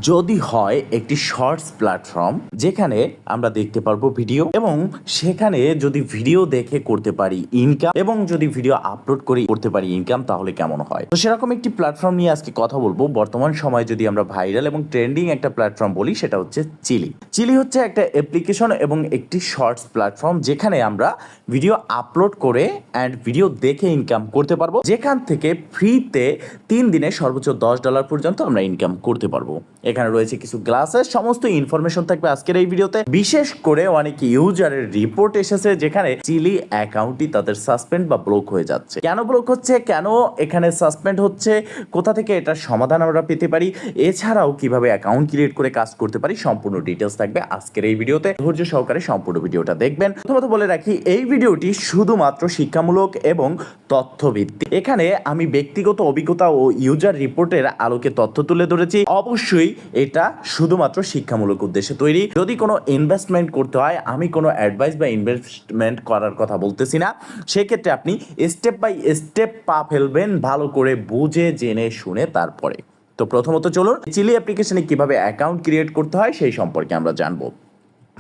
যদি হয় একটি শর্টস প্ল্যাটফর্ম যেখানে আমরা দেখতে পারবো ভিডিও এবং সেখানে যদি ভিডিও দেখে করতে পারি ইনকাম এবং যদি ভিডিও আপলোড করে করতে পারি ইনকাম, তাহলে কেমন হয়? তো সেরকম একটি প্ল্যাটফর্ম নিয়ে আজকে কথা বলবো। বর্তমান সময়ে যদি আমরা ভাইরাল এবং ট্রেন্ডিং একটা প্ল্যাটফর্ম বলি, সেটা হচ্ছে চিলি। চিলি হচ্ছে একটা অ্যাপ্লিকেশন এবং একটি শর্টস প্ল্যাটফর্ম যেখানে আমরা ভিডিও আপলোড করে অ্যান্ড ভিডিও দেখে ইনকাম করতে পারবো, যেখান থেকে ফ্রিতে 3 দিনে সর্বোচ্চ $10 পর্যন্ত আমরা ইনকাম করতে পারবো। এখানে রয়েছে কিছু গ্লাসের সমস্ত ইনফরমেশন থাকবে আজকের এই ভিডিওতে। বিশেষ করে অনেক ইউজারের রিপোর্ট এসেছে যেখানে চিলি অ্যাকাউন্টটি তাদের সাসপেন্ড বা ব্লক হয়ে যাচ্ছে। কেন ব্লক হচ্ছে, কেন এখানে সাসপেন্ড হচ্ছে, কোথা থেকে এটার সমাধান আমরা পেতে পারি, এছাড়াও কিভাবে অ্যাকাউন্ট ক্রিয়েট করে কাজ করতে পারি, সম্পূর্ণ ডিটেলস থাকবে আজকের এই ভিডিওতে। ধৈর্য সহকারে সম্পূর্ণ ভিডিওটা দেখবেন। প্রথমত বলে রাখি, এই ভিডিওটি শুধুমাত্র শিক্ষামূলক এবং তথ্যভিত্তিক। এখানে আমি ব্যক্তিগত অভিজ্ঞতা ও ইউজার রিপোর্টের আলোকে তথ্য তুলে ধরেছি। অবশ্যই এটা শুধুমাত্র শিক্ষামূলক উদ্দেশ্যে তৈরি। যদি কোনো ইনভেস্টমেন্ট করতে হয়, আমি কোনো অ্যাডভাইস বা ইনভেস্টমেন্ট করার কথা বলতেছি না। সেক্ষেত্রে আপনি স্টেপ বাই স্টেপ পা ফেলবেন, ভালো করে বুঝে জেনে শুনে তারপরে। তো প্রথমত চলুন চিলি অ্যাপ্লিকেশনে কিভাবে অ্যাকাউন্ট ক্রিয়েট করতে হয় সেই সম্পর্কে আমরা জানবো।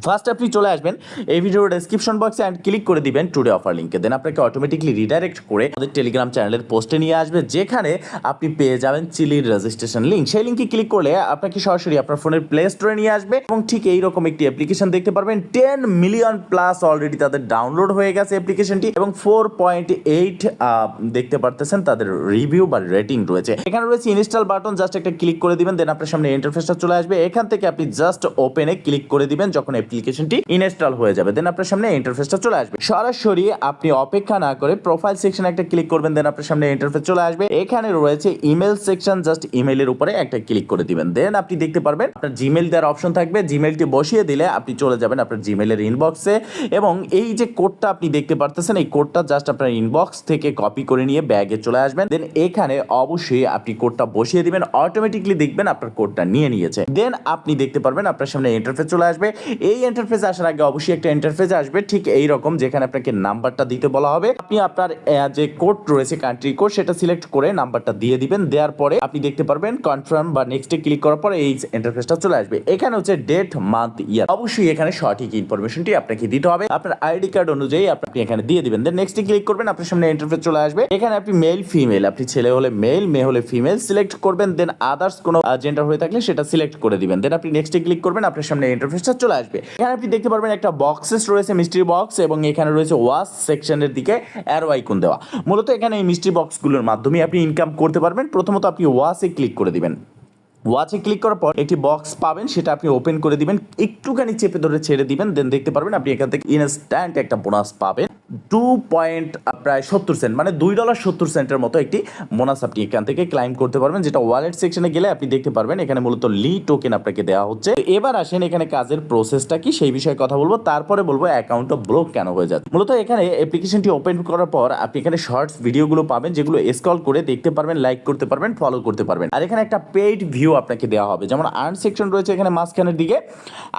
ফার্স্ট আপনি চলে আসবেন এই ভিডিওর ডেসক্রিপশন বক্সে অ্যান্ড ক্লিক করে দিবেন টুডে অফার লিঙ্কে। দেন আপনাকে অটোমেটিকলি রিডাইরেক্ট করে আমাদের টেলিগ্রাম চ্যানেলের পোস্টে নিয়ে আসবে, যেখানে আপনি পেয়ে যাবেন চিলির রেজিস্ট্রেশন লিঙ্ক। সেই লিঙ্কে ক্লিক করলে আপনাকে সরাসরি আপনার ফোনের প্লে স্টোরে নিয়ে আসবে এবং ঠিক এইরকম একটি অ্যাপ্লিকেশন দেখতে পারবেন। 10 মিলিয়ন প্লাস অলরেডি তাদের ডাউনলোড হয়ে গেছে অ্যাপ্লিকেশনটি এবং 4.8 দেখতে পারতেছেন তাদের রিভিউ বা রেটিং রয়েছে। এখানে রয়েছে ইনস্টল বাটন, জাস্ট একটা ক্লিক করে দিবেন। দেন আপনার সামনে ইন্টারফেসটা চলে আসবে। এখান থেকে আপনি জাস্ট ওপেনে ক্লিক করে দিবেন যখন অ্যাপ্লিকেশনটি ইনস্টল হয়ে যাবে। দেন আপনার সামনে ইন্টারফেসটা চলে আসবে। সরাসরি আপনি অপেক্ষা না করে প্রোফাইল সেকশনে একটা ক্লিক করবেন। দেন আপনার সামনে ইন্টারফেস চলে আসবে। এখানে রয়েছে ইমেল সেকশন, জাস্ট ইমেলের উপরে একটা ক্লিক করে দিবেন। দেন আপনি দেখতে পারবেন আপনার জিমেল দেওয়ার অপশন থাকবে। জিমেলটি বসিয়ে দিলে আপনি চলে যাবেন আপনার জিমেলের ইনবক্সে এবং এই যে কোডটা আপনি দেখতে পারতেছেন, এই কোডটা জাস্ট আপনার ইনবক্স থেকে কপি করে নিয়ে ব্যাগে চলে আসবেন। দেন এখানে অবশ্যই আপনি কোডটা বসিয়ে দিবেন। অটোমেটিকলি দেখবেন আপনার কোডটা নিয়ে নিয়েছে। দেন আপনি দেখতে পারবেন আপনার সামনে ইন্টারফেস চলে আসবে। এই ইন্টারফেস আসার আগে অবশ্যই একটা ইন্টারফেস আসবে ঠিক এই রকম, যেখানে আপনাকে নাম্বারটা দিতে বলা হবে। আপনি আপনার যে কোড রয়েছে কান্ট্রি কোড, সেটা সিলেক্ট করে নাম্বারটা দিয়ে দিবেন। দেওয়ার পরে আপনি দেখতে পারবেন কনফার্ম বা নেক্সটে ক্লিক করার পরে এই ইন্টারফেসটা চলে আসবে। এখানে হচ্ছে ডেট, মান্থ, ইয়ার। অবশ্যই এখানে সঠিক ইনফরমেশনটি আপনাকে দিতে হবে। আপনার আইডি কার্ড অনুযায়ী আপনি এখানে দিয়ে দিবেন। দেন নেক্সটে ক্লিক করবেন, আপনার সামনে ইন্টারফেস চলে আসবে। এখানে আপনি মেল, ফিমেল, আপনি ছেলে হলে মেল, মেয়ে হলে ফিমেল সিলেক্ট করবেন। দেন আদার্স কোনো জেন্ডার হয়ে থাকলে সেটা সিলেক্ট করে দিবেন। দেন আপনি নেক্সটে ক্লিক করবেন, আপনার সামনে ইন্টারফেসটা চলে আসবে। এখানে আপনি দেখতে পারবেন একটা বক্সেস রয়েছে, মিস্ট্রি বক্স, এবং এখানে রয়েছে ওয়াচ সেকশনের দিকে অ্যারো আইকন দেওয়া। মূলত এখানে এই মিস্ট্রি বক্সগুলোর মাধ্যমে আপনি ইনকাম করতে পারবেন। প্রথমত আপনি ওয়াচে ক্লিক করে দিবেন। ওয়াচে ক্লিক করার পর একটি বক্স পাবেন, সেটা আপনি ওপেন করে দিবেন, একটুখানি চেপে ধরে ছেড়ে দিবেন। দেন দেখতে পারবেন আপনি এখান থেকে ইনস্ট্যান্ট একটা বোনাস পাবেন। 2.70 সেন্ট মানে $2.70 মতো একটি বোনাস আপনি এখান থেকে ক্লাইম করতে পারবেন, যেটা ওয়ালেট সেকশনে গেলে আপনি দেখতে পারবেন। এখানে মূলত লি টোকেন আপনাকে দেওয়া হচ্ছে। এবার আসেন এখানে কাজের প্রসেসটা কি সেই বিষয়ে কথা বলবো, তারপরে বলবো অ্যাকাউন্টটা ব্লক কেন হয়ে যাচ্ছে। মূলত এখানে অ্যাপ্লিকেশনটি ওপেন করার পর আপনি এখানে শর্টস ভিডিওগুলো পাবেন, যেগুলো স্ক্রল করে দেখতে পারবেন, লাইক করতে পারবেন, ফলো করতে পারবেন। আর এখানে একটা পেইড ভিউ আপনাকে দেওয়া হবে, যেমন আর্ন সেকশন রয়েছে এখানে মাঝখানের দিকে।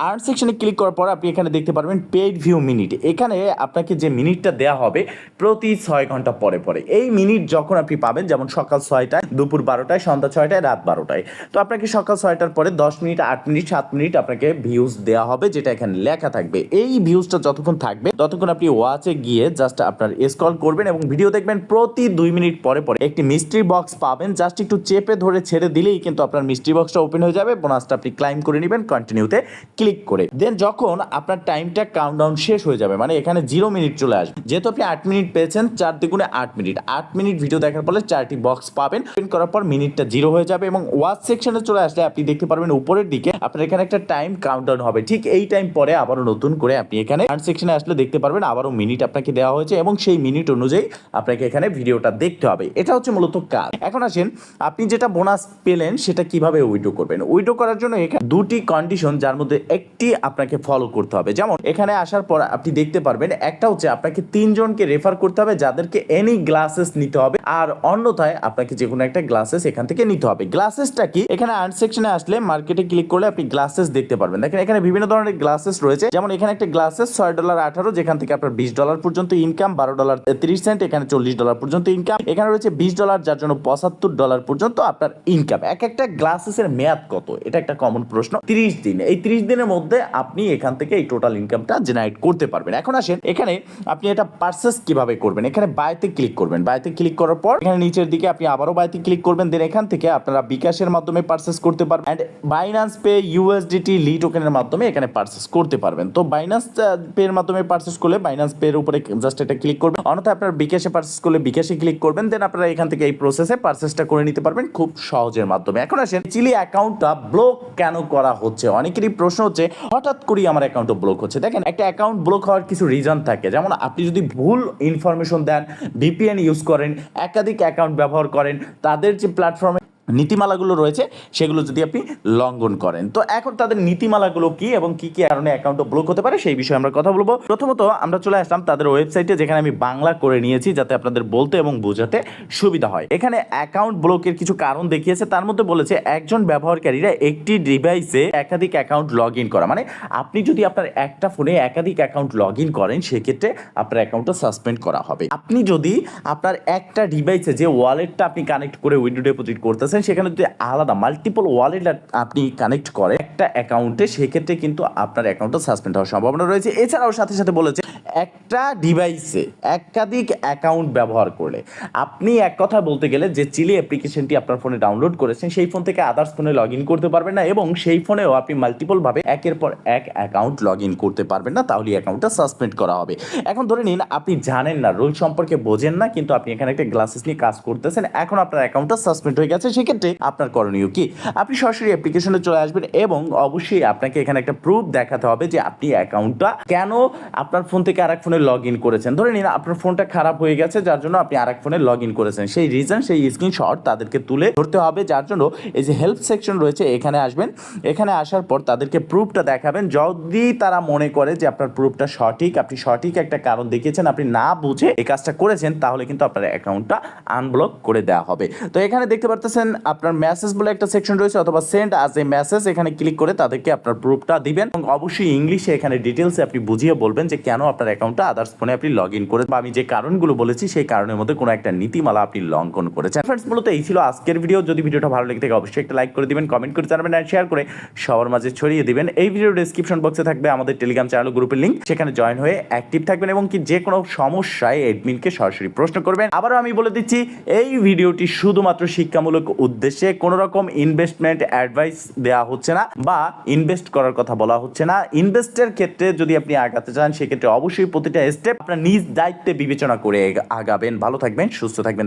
আর্ন সেকশনে ক্লিক করার পর আপনি এখানে দেখতে পারবেন পেইড ভিউ মিনিট। এখানে আপনাকে যে মিনিটটা দেওয়া হবে প্রতি 6 ঘন্টা পরে পরে, এই মিনিট যখন আপনি পাবেন, যেমন সকাল 6টায়, দুপুর 12টায়, সন্ধ্যা 6টায়, রাত 12টায়, তো আপনাকে সকাল 6টার পরে 10 মিনিট, 8 মিনিট, 7 মিনিট আপনাকে ভিউজ দেওয়া হবে, যেটা এখানে লেখা থাকবে। এই ভিউজটা যতক্ষণ থাকবে ততক্ষণ আপনি ওয়াচে গিয়ে জাস্ট আপনার স্ক্রল করবেন এবং ভিডিও দেখবেন। প্রতি 2 মিনিট পরে পরে একটি মিস্ট্রি বক্স পাবেন, জাস্ট একটু চেপে ধরে ছেড়ে দিলেই কিন্তু আপনার মিস্ট্রি বক্সটা ওপেন হয়ে যাবে। বোনাসটা আপনি ক্লাইম করে নেবেন কন্টিনিউতে ক্লিক করে। দেন যখন আপনার টাইমটা কাউন্টডাউন শেষ হয়ে যাবে, মানে এখানে 0 মিনিট চলে আসবে, যেহেতু আপনি 8 মিনিট পেয়েছেন, 4 দ্বিগুণে 8 মিনিট, 8 মিনিট ভিডিও দেখার পরে 4টি বক্স পাবেন। ওপেন করার পর মিনিটটা 0 হয়ে যাবে এবং ওয়াচ সেকশনে চলে আসলে আপনি দেখতে পারবেন উপরের দিকে আপনার এখানে একটা টাইম কাউন্টডাউন হবে। ঠিক এই টাইম পরে আবারও নতুন করে আপনি এখানে আর্ন সেকশনে আসলে দেখতে পারবেন আবারও মিনিট আপনাকে দেওয়া হয়েছে এবং সেই মিনিট অনুযায়ী আপনাকে এখানে ভিডিওটা দেখতে হবে। এটা হচ্ছে মূলত কাজ। এখন আসেন আপনি যেটা বোনাস পেলেন সেটা কিভাবে উইথড্র করবেন। উইথড্র করার জন্য এখানে দুটি কন্ডিশন, যার মধ্যে একটি আপনাকে ফলো করতে হবে। যেমন এখানে আসার পর আপনি দেখতে পারবেন একটা হচ্ছে আপনাকে আপনাকে 3 জনকে রেফার করতে হবে যাদেরকে এনি গ্লাসেস নিতে হবে, আর অন্যথায় আপনাকে যে কোনো একটা গ্লাসেস এখান থেকে নিতে হবে। গ্লাসেসটা কি, এখানে আর্ন সেকশনে আসলে মার্কেটে ক্লিক করলে আপনি গ্লাসেস দেখতে পারবেন। দেখেন এখানে বিভিন্ন ধরনের গ্লাসেস রয়েছে, যেমন এখানে একটা গ্লাসেস $6.18, যেখান থেকে আপনার $20 পর্যন্ত ইনকাম, $12.30, এখানে $40 পর্যন্ত ইনকাম, এখানে রয়েছে $20 যার জন্য $75 পর্যন্ত আপনার ইনকাম। এক একটা গ্লাসেসের মেয়াদ কত, এটা একটা কমন প্রশ্ন। 30 দিন। এই 30 দিনের মধ্যে আপনি এখান থেকে এই টোটাল ইনকামটা জেনারেট করতে পারবেন। এখন আসেন এখানে আপনি এটা পারচেস কিভাবে করবেন। এখানে বাইতে ক্লিক করবেন, বাইতে ক্লিক করার পর এখানে নিচের দিকে আপনি আবারও বাইতে ক্লিক করবেন, দেন এখান থেকে আপনারা বিকাশের মাধ্যমে পারচেস করতে পারবেন এন্ড বাইন্যান্স পে, USDT, লি টোকেনের মাধ্যমে এখানে পারচেস করতে পারবেন। তো বাইন্যান্স পে এর মাধ্যমে পারচেস করলে বাইন্যান্স পে এর উপরে জাস্ট এটা ক্লিক করবেন, অন্যথায় আপনার বিকাশে পারচেস করলে বিকাশে ক্লিক করবেন, দেন আপনারা এখান থেকে এই প্রসেসে পারচেসটা করে নিতে পারবেন খুব সহজের মাধ্যমে। এখন আসেন চিলি অ্যাকাউন্টটা ব্লক কেন করা হচ্ছে। অনেকেরই প্রশ্ন হচ্ছে হঠাৎ করেই আমার অ্যাকাউন্টটা ব্লক হচ্ছে। দেখেন একটা অ্যাকাউন্ট ব্লক হওয়ার কিছু রিজন থাকে, যেমন আপনি যদি ভুল ইনফরমেশন দেন, VPN ইউজ করেন, একাধিক অ্যাকাউন্ট ব্যবহার করেন, তাদের যে প্ল্যাটফর্মে নীতিমালাগুলো রয়েছে সেগুলো যদি আপনি লঙ্ঘন করেন। তো এখন তাদের নীতিমালাগুলো কি এবং কি কি কারণে অ্যাকাউন্ট ব্লক হতে পারে সেই বিষয়ে আমরা কথা বলবো। প্রথমত আমরা চলে আসলাম তাদের ওয়েবসাইটে, যেখানে আমি বাংলা করে নিয়েছি যাতে আপনাদের বলতে এবং বোঝাতে সুবিধা হয়। এখানে অ্যাকাউন্ট ব্লকের কিছু কারণ দেখিয়েছে, তার মধ্যে বলেছে একজন ব্যবহারকারীরা একটি ডিভাইসে একাধিক অ্যাকাউন্ট লগ ইন করা, মানে আপনি যদি আপনার একটা ফোনে একাধিক অ্যাকাউন্ট লগ ইন করেন সেক্ষেত্রে আপনার অ্যাকাউন্টটা সাসপেন্ড করা হবে। আপনি যদি আপনার একটা ডিভাইসে যে ওয়ালেটটা আপনি কানেক্ট করে উইন্ডো ডিপোজিট করতেছেন সেখানে যদি আলাদা মাল্টিপল ওয়ালেট আপনি কানেক্ট করে একটা অ্যাকাউন্টে, সেক্ষেত্রে কিন্তু আপনার অ্যাকাউন্টটা সাসপেন্ড হওয়ার সম্ভাবনা রয়েছে। এছাড়াও সাথে সাথে বলেছে একটা ডিভাইসে একাধিক অ্যাকাউন্ট ব্যবহার করলে, আপনি এক কথা বলতে গেলে যে চিলি অ্যাপ্লিকেশনটি আপনার ফোনে ডাউনলোড করেছেন সেই ফোন থেকে আদার্স ফোনে লগ ইন করতে পারবেন না, এবং সেই ফোনেও আপনি মাল্টিপল ভাবে একের পর এক অ্যাকাউন্ট লগ ইন করতে পারবেন না, তাহলে অ্যাকাউন্টটা সাসপেন্ড করা হবে। এখন ধরে নিন আপনি জানেন না, রুল সম্পর্কে বোঝেন না, কিন্তু আপনি এখানে একটা গ্লাসেস নিয়ে কাজ করতেছেন, এখন আপনার অ্যাকাউন্টটা সাসপেন্ড হয়ে গেছে, সেক্ষেত্রে আপনার করণীয় কি? আপনি সরাসরি অ্যাপ্লিকেশনে চলে আসবেন এবং অবশ্যই আপনাকে এখানে একটা প্রুফ দেখাতে হবে যে আপনি অ্যাকাউন্টটা কেন আপনার ফোন থেকে আরেক ফোনে লগ ইন করেছেন। ধরে নিন আপনার ফোনটা খারাপ হয়ে গেছে যার জন্য আপনি আরেক ফোনে লগ ইন করেছেন, সেই রিজন, সেই স্ক্রিনশট তাদেরকে তুলে ধরতে হবে, যার জন্য এই যে হেল্প সেকশন রয়েছে এখানে আসবেন। এখানে আসার পর তাদেরকে প্রুফটা দেখাবেন, যদি তারা মনে করে যে আপনার প্রুফটা সঠিক, আপনি সঠিক একটা কারণ দেখিয়েছেন, আপনি না বুঝে এই কাজটা করেছেন, তাহলে কিন্তু আপনার অ্যাকাউন্টটা আনব্লক করে দেওয়া হবে। তো এখানে দেখতে পারতেছেন আপনার মেসেজ বলে একটা সেকশন রয়েছে, অথবা সেন্ড আজ এ মেসেজ, এখানে ক্লিক করে তাদেরকে আপনার প্রুফটা দিবেন এবং অবশ্যই ইংলিশে এখানে ডিটেলসে আপনি বুঝিয়ে বলবেন যে কেন আপনার অ্যাকাউন্টটা আদার্স ফোনে আপনি লগ ইন করে, বা আমি যে কারণগুলো বলেছি সেই কারণের মধ্যে কোনো একটা নীতিমালা আপনি লঙ্ঘন করেছেন। ফ্রেন্ডস, মূলত এই ছিল আজকের ভিডিও। যদি ভিডিওটা ভালো লেগে থাকে অবশ্যই একটা লাইক করে দিবেন, কমেন্ট করে জানাবেন আর শেয়ার করে সবার মাঝে ছড়িয়ে দিবেন। এই ভিডিওর ডেসক্রিপশন বক্সে থাকবে আমাদের টেলিগ্রাম চ্যানেল গ্রুপের লিংক, সেখানে জয়েন হয়ে অ্যাক্টিভ থাকবেন এবং কি যে কোনো সমস্যায় অ্যাডমিনকে সরাসরি প্রশ্ন করবেন। আবারও আমি বলে দিচ্ছি এই ভিডিওটি শুধুমাত্র শিক্ষামূলক উদ্দেশ্যে, কোনো রকম ইনভেস্টমেন্ট অ্যাডভাইস দেওয়া হচ্ছে না বা ইনভেস্ট করার কথা বলা হচ্ছে না। ইনভেস্টের ক্ষেত্রে যদি আপনি আগাতে চান সেক্ষেত্রে অবশ্যই প্রতিটা স্টেপ আপনার নিজ দায়িত্বে বিবেচনা করে আগাবেন। ভালো থাকবেন, সুস্থ থাকবেন।